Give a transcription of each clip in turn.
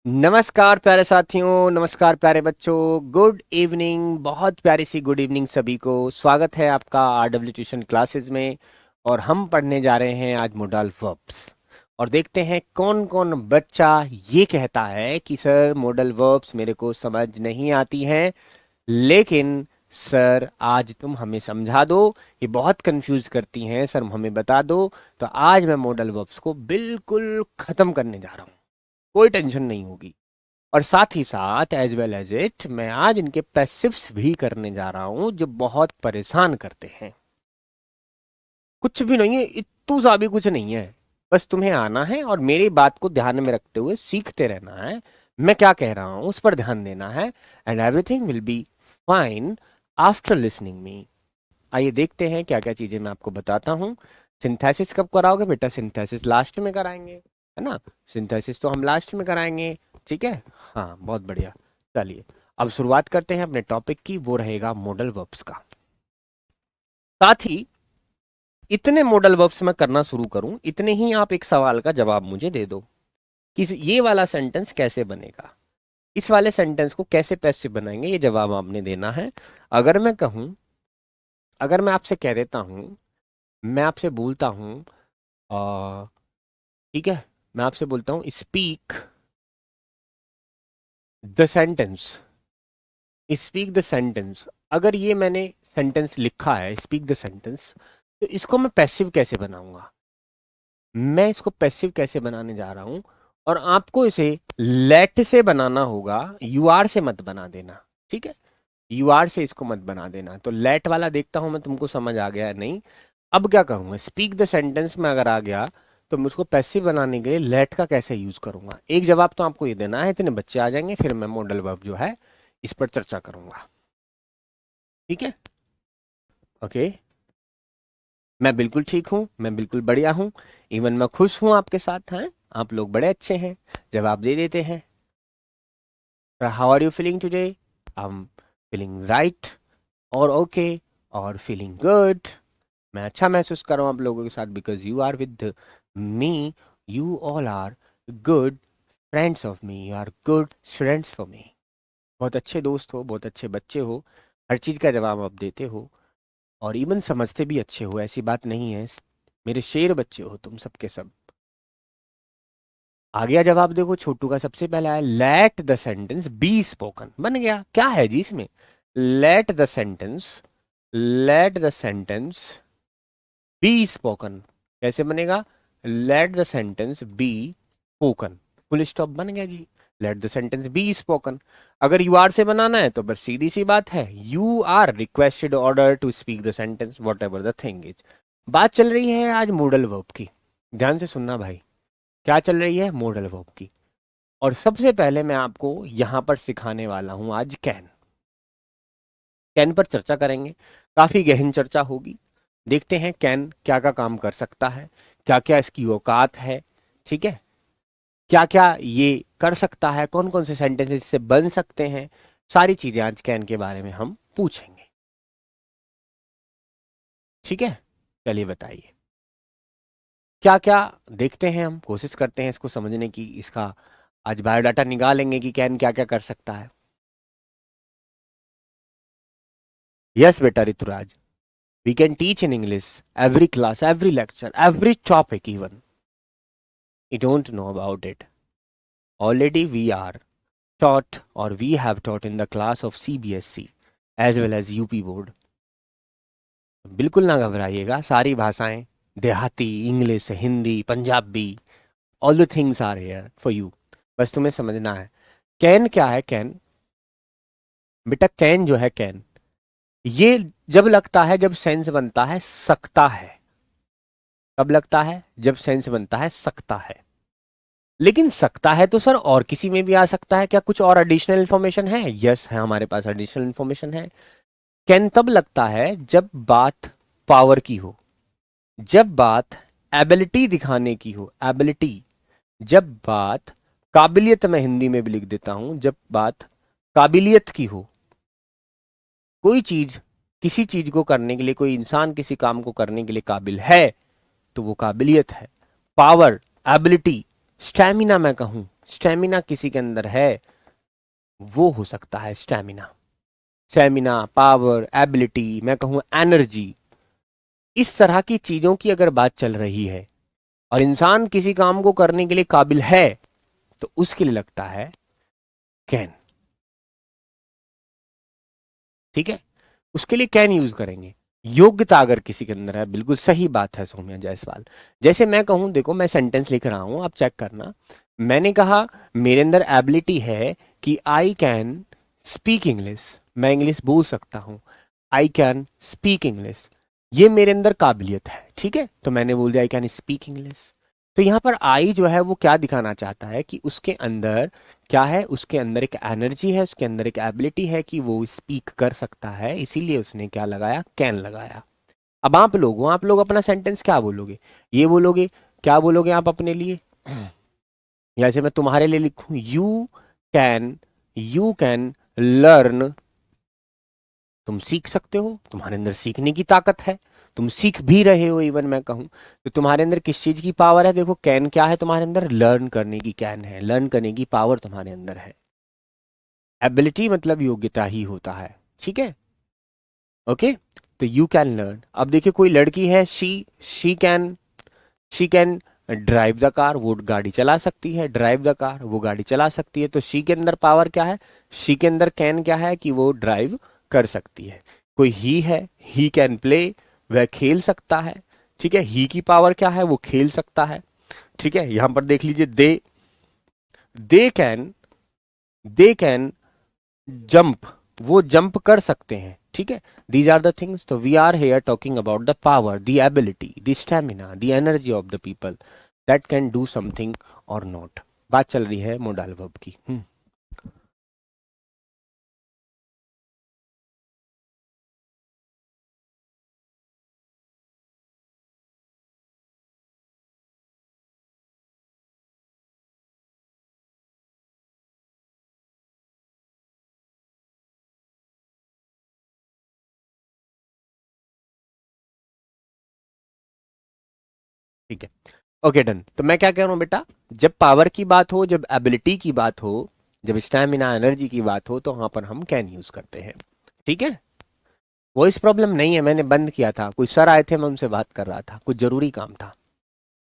नमस्कार प्यारे साथियों, नमस्कार प्यारे बच्चों। गुड इवनिंग, बहुत प्यारी सी गुड इवनिंग सभी को। स्वागत है आपका आरडब्ल्यू ट्यूशन क्लासेस में। और हम पढ़ने जा रहे हैं आज मोडल वर्ब्स। और देखते हैं कौन कौन बच्चा ये कहता है कि सर मोडल वर्ब्स मेरे को समझ नहीं आती हैं, लेकिन सर आज तुम हमें समझा दो, ये बहुत कंफ्यूज करती हैं, सर हमें बता दो। तो आज मैं मॉडल वर्ब्स को बिल्कुल खत्म करने जा रहा हूँ, कोई टेंशन नहीं होगी। और साथ ही साथ एज वेल एज इट मैं आज इनके पैसिव्स भी करने जा रहा हूं जो बहुत परेशान करते हैं। कुछ भी नहीं है, इतू सा भी कुछ नहीं है। बस तुम्हें आना है और मेरी बात को ध्यान में रखते हुए सीखते रहना है। मैं क्या कह रहा हूं उस पर ध्यान देना है, and everything will be fine after listening me. आइए देखते हैं क्या क्या चीजें मैं आपको बताता हूँ। सिंथेसिस कब कराओगे बेटा? सिंथेसिस लास्ट में कराएंगे, है ना। सिंथेसिस तो हम लास्ट में कराएंगे, ठीक है। हाँ, बहुत बढ़िया। चलिए अब शुरुआत करते हैं अपने टॉपिक की, वो रहेगा मॉडल वर्ब्स का। साथ ही इतने मॉडल वर्ब्स मैं करना शुरू करूं, इतने ही आप एक सवाल का जवाब मुझे दे दो कि ये वाला सेंटेंस कैसे बनेगा, इस वाले सेंटेंस को कैसे पैसिव बनाएंगे, ये जवाब आपने देना है। अगर मैं कहूं, अगर मैं आपसे कह देता हूं, मैं आपसे बोलता हूं, ठीक है, मैं आपसे बोलता हूं speak the sentence, speak the sentence. अगर ये मैंने सेंटेंस लिखा है स्पीक द सेंटेंस, तो इसको मैं पैसिव कैसे बनाऊंगा? मैं इसको पैसिव कैसे बनाने जा रहा हूं, और आपको इसे लेट से बनाना होगा, यू आर से मत बना देना, ठीक है। यू आर से इसको मत बना देना। तो लेट वाला देखता हूं मैं तुमको समझ आ गया नहीं। अब क्या करूंगा, स्पीक द सेंटेंस में अगर आ गया तो मैं उसको पैसिव बनाने के लिए लेट का कैसे यूज करूंगा। एक जवाब तो आपको ये देना है, इतने बच्चे आ जाएंगे, फिर मैं मॉडल वर्ब जो है इस पर चर्चा करूंगा, ठीक है। ओके, मैं बिल्कुल ठीक हूँ, मैं बिल्कुल बढ़िया हूँ। इवन मैं खुश हूँ आपके साथ हैं, आप लोग बड़े अच्छे हैं, जवाब दे देते हैं। How are you feeling today? I am feeling right, और ओके, और फीलिंग गुड। मैं अच्छा महसूस कर रहा हूँ आप लोगों के साथ, because you are with me, you all are good friends of me, you are good students for me. बहुत अच्छे दोस्त हो, बहुत अच्छे बच्चे हो, हर चीज़ का जवाब आप देते हो, और इवन समझते भी अच्छे हो, ऐसी बात नहीं है। मेरे शेर बच्चे हो तुम सबके सब। आ गया जवाब, देखो छोटू का सबसे पहला है, let the sentence be spoken. बन गया, क्या है जी इसमें? Let the sentence, let the sentence be spoken. कैसे बनेगा? Let the sentence be spoken, full stop बन गया जी। Let the sentence be spoken. अगर यू आर से बनाना है तो बस सीधी सी बात है, you are requested order to speak the sentence whatever the thing is. बात चल रही है आज मॉडल वर्ब की, ध्यान से सुनना भाई। क्या चल रही है? मॉडल वर्ब की। और सबसे पहले मैं आपको यहां पर सिखाने वाला हूं आज कैन। कैन पर चर्चा करेंगे, काफी गहन चर्चा होगी। देखते हैं कैन क्या क्या काम कर सकता है, क्या क्या इसकी औकात है, ठीक है। क्या क्या ये कर सकता है, कौन कौन से सेंटेंसेस इससे बन सकते हैं, सारी चीजें आज कैन के बारे में हम पूछेंगे, ठीक है। चलिए बताइए क्या क्या। देखते हैं, हम कोशिश करते हैं इसको समझने की, इसका आज बायोडाटा निकालेंगे कि कैन क्या क्या कर सकता है। यस बेटा Rituraj, we can teach in English every class, every lecture, every topic even. You don't know about it. Already we are taught, or we have taught in the class of CBSC as well as UP board. बिल्कुल ना घबराइएगा, सारी भाषाएं, देहाती, English, Hindi, Punjabi, all the things are here for you. बस तुम्हें समझना है। Can क्या है? कैन बेटा, कैन जो है, कैन ये जब लगता है, जब सेंस बनता है सकता है। कब लगता है? जब सेंस बनता है सकता है। लेकिन सकता है तो सर और किसी में भी आ सकता है क्या? कुछ और एडिशनल इन्फॉर्मेशन है? यस है, हमारे पास एडिशनल इन्फॉर्मेशन है। कैन तब लगता है जब बात पावर की हो, जब बात एबिलिटी दिखाने की हो, एबिलिटी, जब बात काबिलियत, मैं हिंदी में भी लिख देता हूं, जब बात काबिलियत की हो। कोई चीज, किसी चीज को करने के लिए, कोई इंसान किसी काम को करने के लिए काबिल है तो वो काबिलियत है। पावर, एबिलिटी, स्टैमिना मैं कहूं, स्टेमिना किसी के अंदर है, वो हो सकता है स्टेमिना। स्टेमिना, पावर, एबिलिटी, मैं कहूँ एनर्जी, इस तरह की चीजों की अगर बात चल रही है और इंसान किसी काम को करने के लिए काबिल है, तो उसके लिए लगता है कैन। ठीक है, उसके लिए कैन यूज करेंगे। योग्यता अगर किसी के अंदर है, बिल्कुल सही बात है सौम्या जायसवाल। जैसे मैं कहूं, देखो मैं सेंटेंस लिख रहा हूं, आप चेक करना। मैंने कहा मेरे अंदर एबिलिटी है कि आई कैन स्पीक इंग्लिश, मैं इंग्लिश बोल सकता हूं। आई कैन स्पीक इंग्लिश, ये मेरे अंदर काबिलियत है। ठीक है, तो मैंने बोल दिया आई कैन स्पीक इंग्लिश। तो यहाँ पर आई जो है वो क्या दिखाना चाहता है कि उसके अंदर क्या है, उसके अंदर एक एनर्जी है, उसके अंदर एक एबिलिटी है कि वो स्पीक कर सकता है, इसीलिए उसने क्या लगाया, कैन लगाया। अब आप लोग अपना सेंटेंस क्या बोलोगे, ये बोलोगे, क्या बोलोगे आप अपने लिए, या जैसे मैं तुम्हारे लिए लिखूं, यू कैन लर्न, तुम सीख सकते हो, तुम्हारे अंदर सीखने की ताकत है, तुम सीख भी रहे हो। इवन मैं कहूं तो तुम्हारे अंदर किस चीज की पावर है, देखो कैन क्या है तुम्हारे अंदर, लर्न करने की कैन है, लर्न करने की पावर तुम्हारे अंदर है। एबिलिटी मतलब योग्यता ही होता है। ठीक है, ओके, तो यू कैन लर्न। अब देखिए कोई लड़की है, she can drive the car, वो गाड़ी चला सकती है, ड्राइव द कार, वो गाड़ी चला सकती है। तो शी के अंदर पावर क्या है, शी के अंदर कैन क्या है कि वो ड्राइव कर सकती है। कोई ही है, ही कैन प्ले, वह खेल सकता है। ठीक है, ही की पावर क्या है, वो खेल सकता है। ठीक है, यहां पर देख लीजिए, दे कैन जंप, वो जंप कर सकते हैं। ठीक है, दीज आर द थिंग्स। तो we are here talking about the power, the ability, the stamina, the energy of the people that can do something और नॉट। बात चल रही है मोडाल वर्ब की। ठीक है, ओके डन। तो मैं क्या कह रहा हूं बेटा, जब पावर की बात हो, जब एबिलिटी की बात हो, जब स्टैमिना एनर्जी की बात हो, तो वहां पर हम कैन यूज करते हैं। ठीक है, वॉइस प्रॉब्लम नहीं है, मैंने बंद किया था, कोई सर आए थे, मैं उनसे बात कर रहा था, कुछ जरूरी काम था।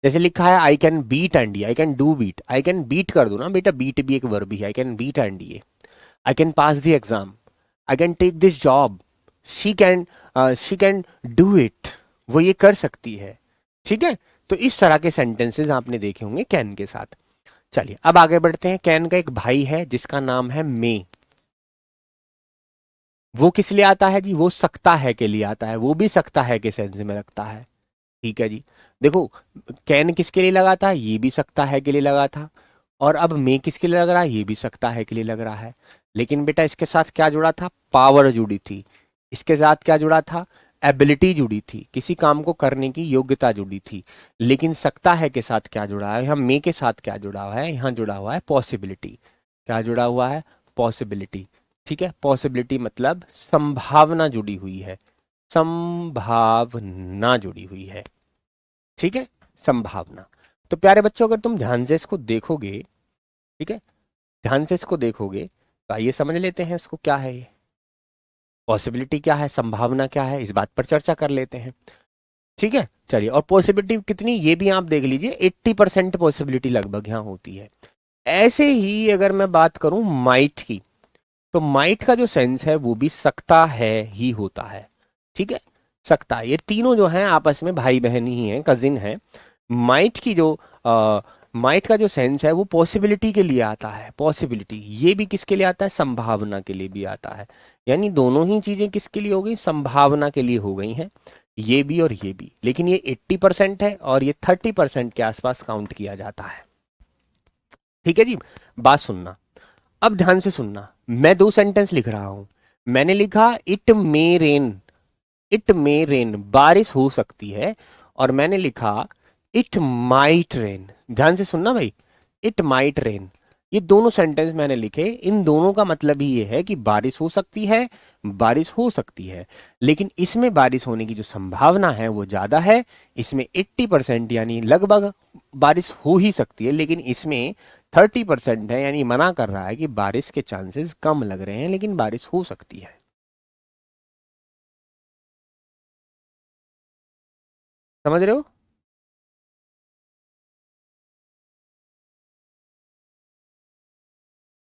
जैसे लिखा है I can beat and I can do beat, I can beat कर दो ना बेटा, बीट भी एक वर्ब ही है। I can beat and I can pass the exam, I can take this job, she can she can do it, वो ये कर सकती है। ठीक है, तो इस तरह के सेंटेंसेस आपने देखे होंगे कैन के साथ। चलिए अब आगे बढ़ते हैं। कैन का एक भाई है जिसका नाम है मे। वो किस लिए आता है जी, वो सकता है के लिए आता है, वो भी सकता है के सेंस में रखता है। ठीक है जी, देखो कैन किसके लिए लगा था, ये भी सकता है के लिए लगा था, और अब मे किसके लिए लग रहा है, ये भी सकता है के लिए लग रहा है। लेकिन बेटा इसके साथ क्या जुड़ा था, पावर जुड़ी थी। इसके साथ क्या जुड़ा था, एबिलिटी जुड़ी थी, किसी काम को करने की योग्यता जुड़ी थी। लेकिन सकता है के साथ क्या जुड़ा है, यहाँ मे के साथ क्या जुड़ा हुआ है, यहाँ जुड़ा हुआ है पॉसिबिलिटी। क्या जुड़ा हुआ है, पॉसिबिलिटी। ठीक है, पॉसिबिलिटी मतलब संभावना जुड़ी हुई है, संभावना जुड़ी हुई है। ठीक है, संभावना। तो प्यारे बच्चों अगर तुम ध्यान से इसको देखोगे, ठीक है, ध्यान से इसको देखोगे, तो आइए समझ लेते हैं इसको क्या है ये, पॉसिबिलिटी क्या है, संभावना क्या है, इस बात पर चर्चा कर लेते हैं। ठीक है, चलिए, और पॉसिबिलिटी कितनी ये भी आप देख लीजिए, 80% पॉसिबिलिटी लगभग यहाँ होती है। ऐसे ही अगर मैं बात करूं माइट की, तो माइट का जो सेंस है वो भी सकता है ही होता है। ठीक है, सकता है, ये तीनों जो हैं आपस में भाई बहन ही हैं, कजिन हैं। माइट की जो माइट का जो सेंस है वो पॉसिबिलिटी के लिए आता है, पॉसिबिलिटी। ये भी किसके लिए आता है, संभावना के लिए भी आता है। यानी दोनों ही चीजें किसके लिए हो गई, संभावना के लिए हो गई हैं, ये भी और ये भी। लेकिन ये 80% है और ये 30% के आसपास काउंट किया जाता है। ठीक है जी, बात सुनना, अब ध्यान से सुनना। मैं दो सेंटेंस लिख रहा हूं। मैंने लिखा it may rain, it may rain, बारिश हो सकती है। और मैंने लिखा इट माइट रेन, ध्यान से सुनना भाई, इट माइट रेन। ये दोनों सेंटेंस मैंने लिखे, इन दोनों का मतलब ही ये है कि बारिश हो सकती है, बारिश हो सकती है, लेकिन इसमें बारिश होने की जो संभावना है वो ज़्यादा है। इसमें 80% यानी लगभग बारिश हो ही सकती है, लेकिन इसमें 30% है, यानी मना कर रहा है कि बारिश के चांसेस कम लग रहे हैं, लेकिन बारिश हो सकती है। समझ रहे हो?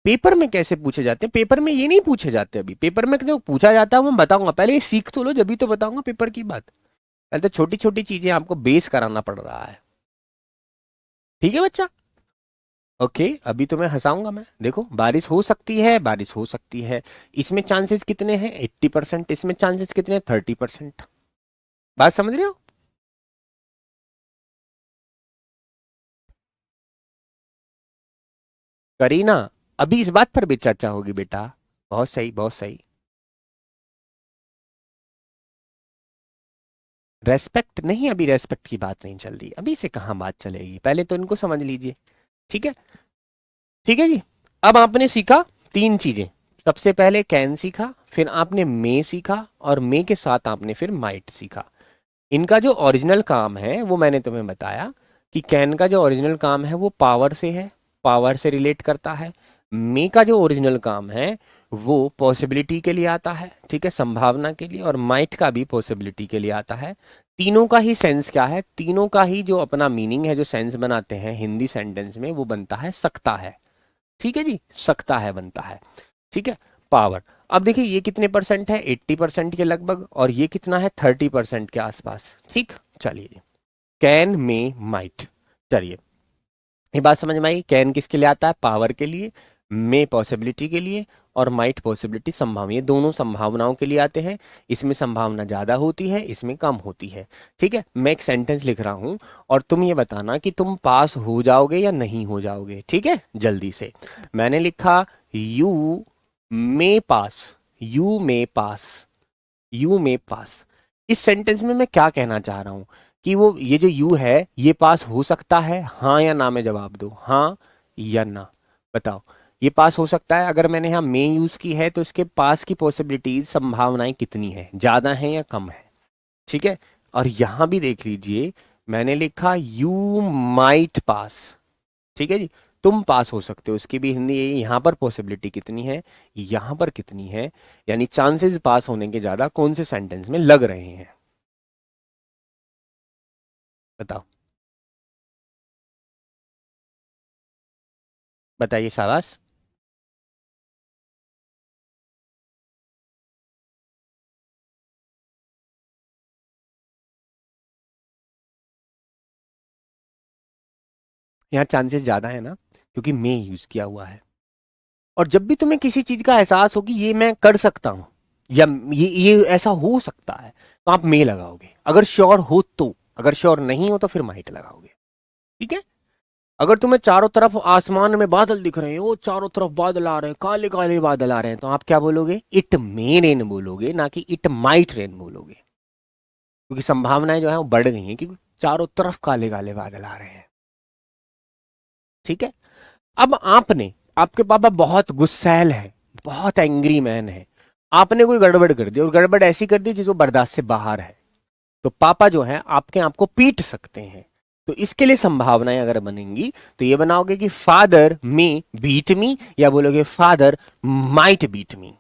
पेपर में कैसे पूछे जाते हैं? पेपर में ये नहीं पूछे जाते। अभी पेपर में जो पूछा जाता है वो मैं बताऊंगा, पहले ये सीख तो लो, जब भी तो बताऊंगा पेपर की बात। पहले तो छोटी छोटी चीजें आपको बेस कराना पड़ रहा है। ठीक है बच्चा? ओके, अभी तुम्हें हंसाऊंगा मैं। देखो, बारिश हो सकती है, बारिश हो सकती है। इसमें चांसेस कितने हैं? 80%। इसमें चांसेस कितने हैं? 30%। बात समझ रहे हो? करीना, अभी इस बात पर भी चर्चा होगी बेटा। बहुत सही, बहुत सही। रेस्पेक्ट नहीं, अभी रेस्पेक्ट की बात नहीं चल रही, अभी से कहाँ बात चलेगी, पहले तो इनको समझ लीजिए। ठीक है? ठीक है जी। अब आपने सीखा तीन चीजें। सबसे पहले कैन सीखा, फिर आपने मे सीखा, और मे के साथ आपने फिर माइट सीखा। इनका जो ओरिजिनल काम है वो मैंने तुम्हें बताया कि कैन का जो ओरिजिनल काम है वो पावर से है, पावर से रिलेट करता है। मे का जो ओरिजिनल काम है वो पॉसिबिलिटी के लिए आता है, ठीक है, संभावना के लिए। और माइट का भी पॉसिबिलिटी के लिए आता है। तीनों का ही सेंस क्या है? तीनों का ही जो अपना मीनिंग है, जो सेंस बनाते हैं हिंदी सेंटेंस में, वो बनता है सकता है। ठीक है जी, सकता है बनता है। ठीक है। पावर। अब देखिए ये कितने परसेंट है? 80% के लगभग, और ये कितना है? 30% के आसपास। ठीक। चलिए, कैन में माइट। चलिए, ये बात समझ में आई। कैन किसके लिए आता है? पावर के लिए। मे पॉसिबिलिटी के लिए। और माइट पॉसिबिलिटी संभावना, ये दोनों संभावनाओं के लिए आते हैं। इसमें संभावना ज्यादा होती है, इसमें कम होती है। ठीक है, मैं एक सेंटेंस लिख रहा हूं और तुम ये बताना कि तुम पास हो जाओगे या नहीं हो जाओगे। ठीक है, जल्दी से। मैंने लिखा you may pass. You may pass. You may pass. इस सेंटेंस में मैं क्या कहना चाह रहा हूं कि वो ये जो यू है ये पास हो सकता है, हाँ या ना में जवाब दो, हाँ या ना। बताओ, ये पास हो सकता है। अगर मैंने यहाँ मे यूज की है तो इसके पास की पॉसिबिलिटीज, संभावनाएं कितनी है? ज्यादा है या कम है? ठीक है। और यहां भी देख लीजिए, मैंने लिखा यू माइट पास। ठीक है जी, तुम पास हो सकते हो, उसकी भी हिंदी यही। यहाँ पर पॉसिबिलिटी कितनी है, यहाँ पर कितनी है, यानी चांसेस पास होने के ज्यादा कौन से सेंटेंस में लग रहे हैं? बताओ, बताइए, शाबाश। यहाँ चांसेस ज्यादा है ना, क्योंकि मैं यूज किया हुआ है। और जब भी तुम्हें किसी चीज का एहसास हो कि ये मैं कर सकता हूं, या ये ऐसा हो सकता है, तो आप मे लगाओगे, अगर श्योर हो तो। अगर श्योर नहीं हो तो फिर माइट लगाओगे। ठीक है। अगर तुम्हें चारों तरफ आसमान में बादल दिख रहे हैं, वो चारों तरफ बादल आ रहे हैं, काले काले बादल आ रहे हैं, तो आप क्या बोलोगे? इट मे रेन बोलोगे, ना कि इट माइट रेन बोलोगे। क्योंकि संभावनाएं जो है वो बढ़ गई हैं, क्योंकि चारों तरफ काले काले बादल आ रहे हैं। ठीक है। अब आपने, आपके पापा बहुत गुस्सैल है, बहुत एंग्री मैन है, आपने कोई गड़बड़ कर दी, और गड़बड़ ऐसी कर दी जो बर्दाश्त से बाहर है, तो पापा जो है आपके आपको पीट सकते हैं। तो इसके लिए संभावनाएं अगर बनेंगी तो ये बनाओगे कि फादर मे बीट मी, या बोलोगे फादर माइट बीट मी।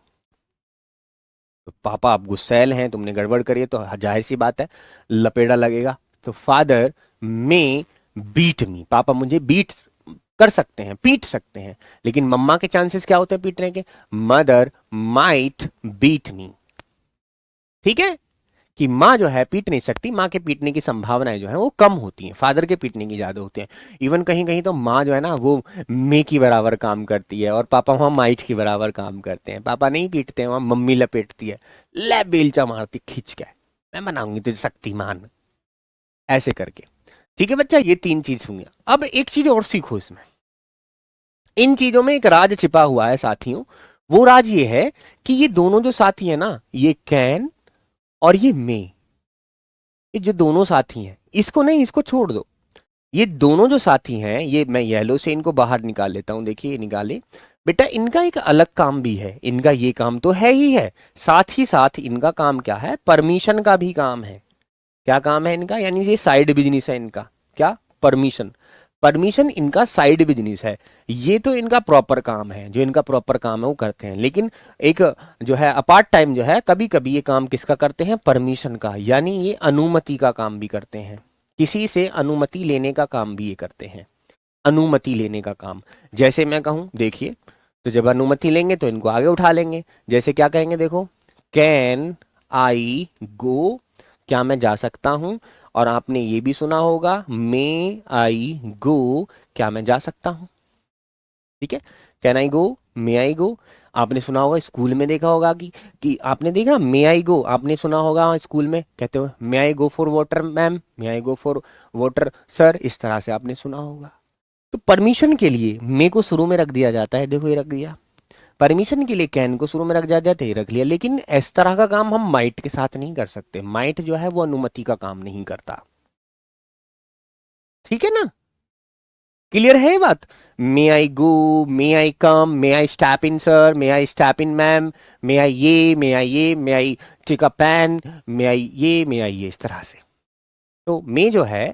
तो पापा आप गुस्सैल हैं, तुमने गड़बड़ करी है, तो जाहिर सी बात है लपेड़ा लगेगा। तो फादर मे बीट मी, पापा मुझे बीट कर सकते हैं, पीट सकते हैं। लेकिन मम्मा के चांसेस क्या होते हैं पीटने के? Mother might beat me. ठीक है, कि माँ जो है पीट नहीं सकती, माँ के पीटने की संभावनाएं जो है वो कम होती हैं, फादर के पीटने की ज्यादा होती हैं। इवन कहीं कहीं तो माँ जो है ना वो मे की बराबर काम करती है, और पापा वहां माइट की बराबर काम करते हैं। पापा नहीं पीटते हैं, वहां मम्मी लपेटती है, ले बेलचा मारती खींच के, मैं बनाऊंगी तुझे शक्तिमान, ऐसे करके। ठीक है बच्चा, ये तीन चीज सुनिए। अब एक चीज और सीखो इसमें। इन चीजों में एक राज छिपा हुआ है साथियों। वो राज ये है कि ये दोनों जो साथी है ना, ये कैन और ये मे, ये जो दोनों साथी हैं, इसको नहीं, इसको छोड़ दो। ये दोनों जो साथी हैं, ये मैं येलो से इनको बाहर निकाल लेता हूं, देखिए ये निकाले। बेटा इनका एक अलग काम भी है, इनका ये काम तो है ही है, साथ ही साथ इनका काम क्या है, परमिशन का भी काम है। क्या काम है इनका, यानी ये साइड बिजनेस है इनका। क्या, परमिशन। परमिशन इनका साइड बिजनेस है। ये तो इनका प्रॉपर काम है, जो इनका प्रॉपर काम है वो करते हैं, लेकिन एक जो है अपार्ट टाइम जो है कभी कभी ये काम किसका करते हैं, परमिशन का, यानी ये अनुमति का काम भी करते हैं। किसी से अनुमति लेने का काम भी ये करते हैं, अनुमति लेने का काम। जैसे मैं कहूँ, देखिए, तो जब अनुमति लेंगे तो इनको आगे उठा लेंगे। जैसे क्या कहेंगे, देखो, कैन आई गो, क्या मैं जा सकता हूँ। और आपने ये भी सुना होगा, मे आई गो, क्या मैं जा सकता हूँ। ठीक है, can I go, may I गो। आपने सुना होगा, स्कूल में देखा होगा कि आपने देखा मे आई गो, आपने सुना होगा स्कूल में कहते हो, may I go for water ma'am, may I go for water sir, इस तरह से आपने सुना होगा। तो परमिशन के लिए मे को शुरू में रख दिया जाता है, देखो ये रख दिया। परमिशन के लिए कैन को शुरू में रख जाते थे, रख लिया। लेकिन इस तरह का काम हम माइट के साथ नहीं कर सकते, माइट जो है वो अनुमति का काम नहीं करता। ठीक है ना, क्लियर है ये बात। May I go, may I come, may I step in sir, may I step in ma'am, may I ये, मे आई ये, may I take a pen, may I ये, मे आई ये, इस तरह से। तो मे जो है,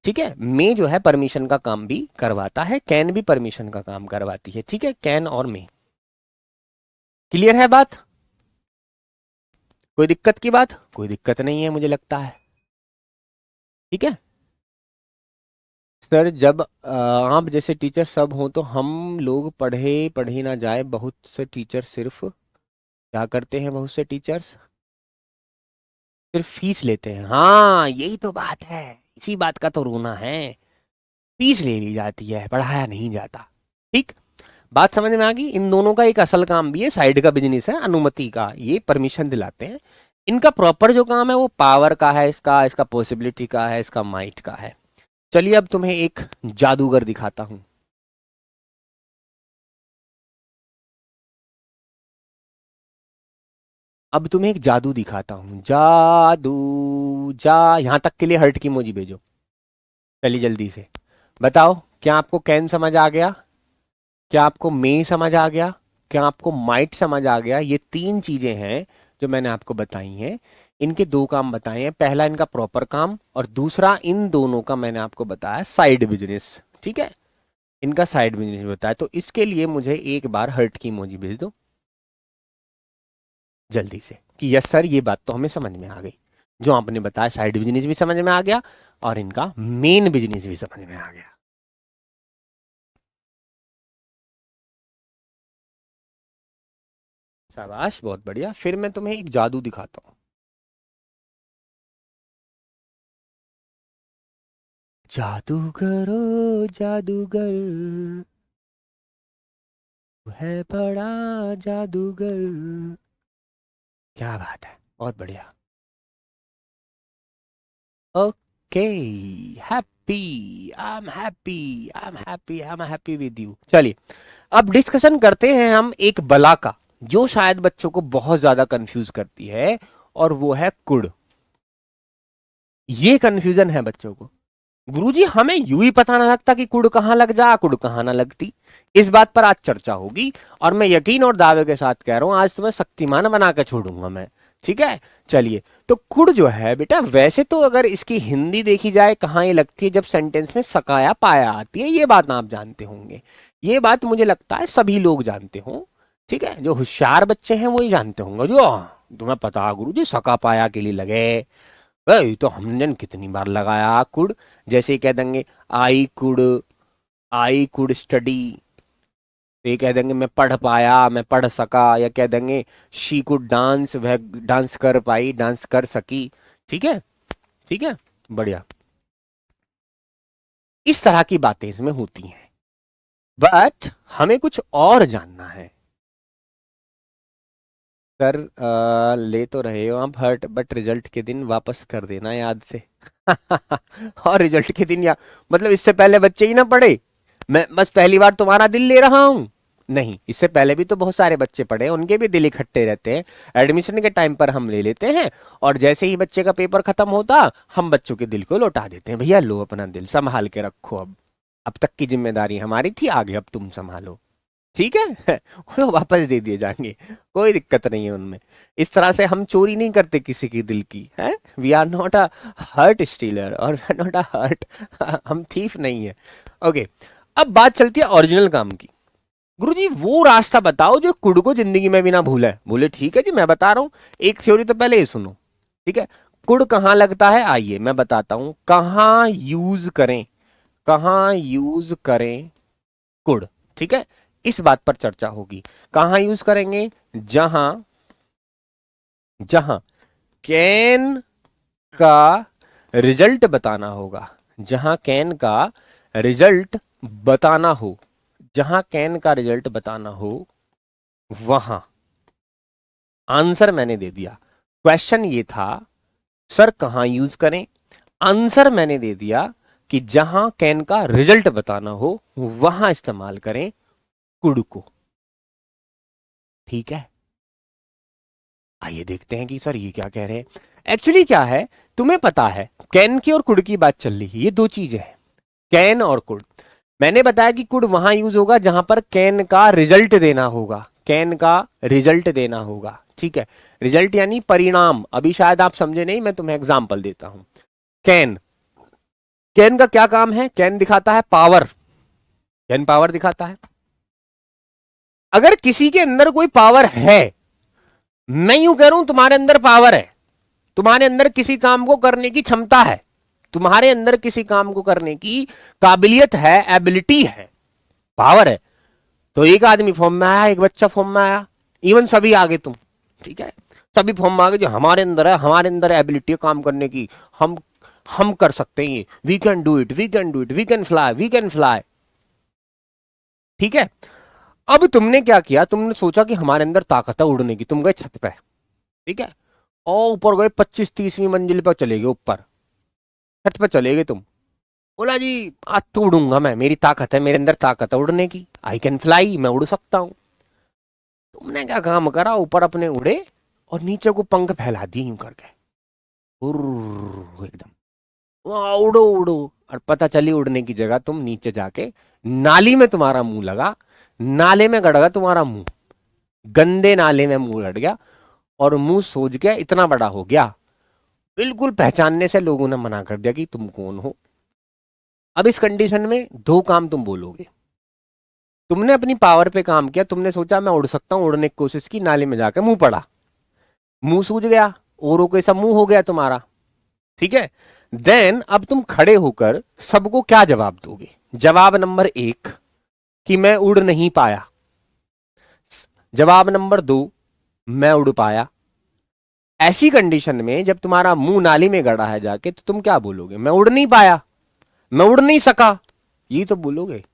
ठीक है, मे जो है परमिशन का काम भी करवाता है, कैन भी परमिशन का काम करवाती है। ठीक है, कैन और मे, क्लियर है बात। कोई दिक्कत की बात, कोई दिक्कत नहीं है मुझे लगता है। ठीक है सर, जब आप जैसे टीचर सब हो तो हम लोग पढ़े पढ़े ना जाए, बहुत से टीचर सिर्फ क्या करते हैं, बहुत से टीचर्स सिर्फ फीस लेते हैं। हाँ यही तो बात है, इसी बात का तो रोना है, फीस ले ली जाती है, पढ़ाया नहीं जाता। ठीक, बात समझ में आ गई। इन दोनों का एक असल काम भी है, साइड का बिजनेस है अनुमति का, ये परमिशन दिलाते हैं। इनका प्रॉपर जो काम है वो पावर का है, इसका इसका पॉसिबिलिटी का है, इसका माइट का है। चलिए अब तुम्हें एक जादूगर दिखाता हूं। अब तुम्हें एक जादू दिखाता हूं, जादू, जा, यहां तक के लिए हर्ट की इमोजी भेजो। चलिए जल्दी से बताओ, क्या आपको कैन समझ आ गया, क्या आपको मे समझ आ गया, क्या आपको माइट समझ आ गया। ये तीन चीजें हैं जो मैंने आपको बताई हैं। इनके दो काम बताए हैं, पहला इनका प्रॉपर काम और दूसरा इन दोनों का मैंने आपको बताया साइड बिजनेस। ठीक है, इनका साइड बिजनेस बताया। तो इसके लिए मुझे एक बार हर्ट की इमोजी भेज दो जल्दी से, कि यस सर ये बात तो हमें समझ में आ गई, जो आपने बताया साइड बिजनेस भी समझ में आ गया और इनका मेन बिजनेस भी समझ में आ गया। शाबाश, बहुत बढ़िया। फिर मैं तुम्हें एक जादू दिखाता हूँ। जादूगरो जादूगर, तू है बड़ा जादूगर। क्या बात है, बहुत बढ़िया। Okay, happy, I am happy, I am happy, I am happy with you. चलिए अब डिस्कशन करते हैं हम एक बला का, जो शायद बच्चों को बहुत ज्यादा कंफ्यूज करती है, और वो है कुड़। ये कंफ्यूजन है बच्चों को, गुरुजी हमें यूं ही पता ना लगता कि कुड़ कहाँ लग जा, कुड़ कहाँ ना लगती। इस बात पर आज चर्चा होगी, और मैं यकीन और दावे के साथ कह रहा हूं, आज तुम्हें शक्तिमान बना के छोड़ूंगा मैं। ठीक है, चलिए। तो कुड़ जो है बेटा, वैसे तो अगर इसकी हिंदी देखी जाए कहाँ ये लगती है, जब सेंटेंस में सकाया पाया आती है, ये बात आप जानते होंगे। ये बात मुझे लगता है सभी लोग जानते हों। ठीक है, जो होशियार बच्चे हैं वो ही जानते होंगे, जो तुम्हें पता गुरु जी सका पाया के लिए लगे, ये तो हमने कितनी बार लगाया कुड। जैसे ही कह देंगे आई कुड स्टडी, तो ये कह देंगे मैं पढ़ पाया, मैं पढ़ सका। या कह देंगे शी कुड डांस, वह डांस कर पाई, डांस कर सकी। ठीक है, ठीक है, बढ़िया। इस तरह की बातें इसमें होती हैं, बट हमें कुछ और जानना है। सर ले तो रहे हो आप हर्ट, बट रिजल्ट के दिन वापस कर देना याद से। और रिजल्ट के दिन, या मतलब इससे पहले बच्चे ही ना पढ़े, मैं बस पहली बार तुम्हारा दिल ले रहा हूं। नहीं, इससे पहले भी तो बहुत सारे बच्चे पढ़े, उनके भी दिल इकट्ठे रहते हैं। एडमिशन के टाइम पर हम ले लेते हैं, और जैसे ही बच्चे का पेपर खत्म होता, हम बच्चों के दिल को लौटा देते हैं, भैया लो अपना दिल संभाल के रखो। अब तक की जिम्मेदारी हमारी थी, आगे अब तुम संभालो। ठीक है वो वापस दे दिए जाएंगे, कोई दिक्कत नहीं है उनमें। इस तरह से हम चोरी नहीं करते किसी की दिल की, है। We are not a heart stealer और we are not a heart हम थीफ नहीं है। ओके, अब बात चलती है ओरिजिनल काम की। गुरुजी वो रास्ता बताओ जो कुड को जिंदगी में भी ना भूले। बोले ठीक है जी, मैं बता रहा हूं। एक थ्योरी तो पहले ये सुनो, ठीक है। कुड कहाँ लगता है, आइए मैं बताता हूं कहाँ यूज करें, कहाँ यूज करें कुड, ठीक है। इस बात पर चर्चा होगी, कहाँ यूज करेंगे, जहां जहां कैन का रिजल्ट बताना होगा, जहां कैन का रिजल्ट बताना हो, जहां कैन का रिजल्ट बताना हो वहां। आंसर मैंने दे दिया। क्वेश्चन ये था सर कहां यूज करें, आंसर मैंने दे दिया कि जहां कैन का रिजल्ट बताना हो वहां इस्तेमाल करें कुड को, ठीक है। आइए देखते हैं कि सर ये क्या कह रहे हैं। एक्चुअली क्या है, तुम्हें पता है कैन की और कुड की बात चल रही है, ये दो चीजें हैं, कैन और कुड। मैंने बताया कि कुड वहां यूज होगा जहां पर कैन का रिजल्ट देना होगा, कैन का रिजल्ट देना होगा, ठीक है। रिजल्ट यानी परिणाम। अभी शायद आप समझे नहीं, मैं तुम्हें एग्जांपल देता हूं। कैन, कैन का क्या काम है, कैन दिखाता है पावर, कैन पावर दिखाता है। अगर किसी के अंदर कोई पावर है, मैं यूं कह रहा हूं तुम्हारे अंदर पावर है, तुम्हारे अंदर किसी काम को करने की क्षमता है, तुम्हारे अंदर किसी काम को करने की काबिलियत है, एबिलिटी है, पावर है, तो एक आदमी फॉर्म में आया, एक बच्चा फॉर्म में आया, इवन सभी आगे तुम, ठीक है। सभी फॉर्म में आगे जो हमारे अंदर है, हमारे अंदर एबिलिटी है काम करने की, हम कर सकते हैं ये, we can do it, we can do it, we can fly, we can fly, ठीक है। अब तुमने क्या किया, तुमने सोचा कि हमारे अंदर ताकत है उड़ने की, तुम गए छत पे, ठीक है, और ऊपर गए 25-30वीं मंजिल पर चले गए, ऊपर छत पे चले गए तुम। बोला जी आज तो उड़ूंगा मैं, मेरी ताकत है, मेरे अंदर ताकत है उड़ने की, आई कैन फ्लाई, मैं उड़ सकता हूं। तुमने क्या काम करा, ऊपर अपने उड़े और नीचे को पंख फैला दिए यूं करके, एकदम उड़ो उड़ो। और पता चली उड़ने की जगह तुम नीचे जाके नाली में तुम्हारा मुंह लगा, नाले में गड़ गया तुम्हारा मुंह, गंदे नाले में मुंह लड़ गया और मुंह सूज गया, इतना बड़ा हो गया, बिल्कुल पहचानने से लोगों ने मना कर दिया कि तुम कौन हो। अब इस कंडीशन में दो काम तुम बोलोगे, तुमने अपनी पावर पे काम किया, तुमने सोचा मैं उड़ सकता हूं, उड़ने की कोशिश की, नाले में जाकर मुंह पड़ा, मुंह सूज गया, औरों के सब मुंह हो गया तुम्हारा, ठीक है। देन अब तुम खड़े होकर सबको क्या जवाब दोगे, जवाब नंबर 1 कि मैं उड़ नहीं पाया, जवाब नंबर 2 मैं उड़ पाया। ऐसी कंडीशन में जब तुम्हारा मुंह नाली में गड़ा है जाके, तो तुम क्या बोलोगे, मैं उड़ नहीं पाया, मैं उड़ नहीं सका, ये तो बोलोगे।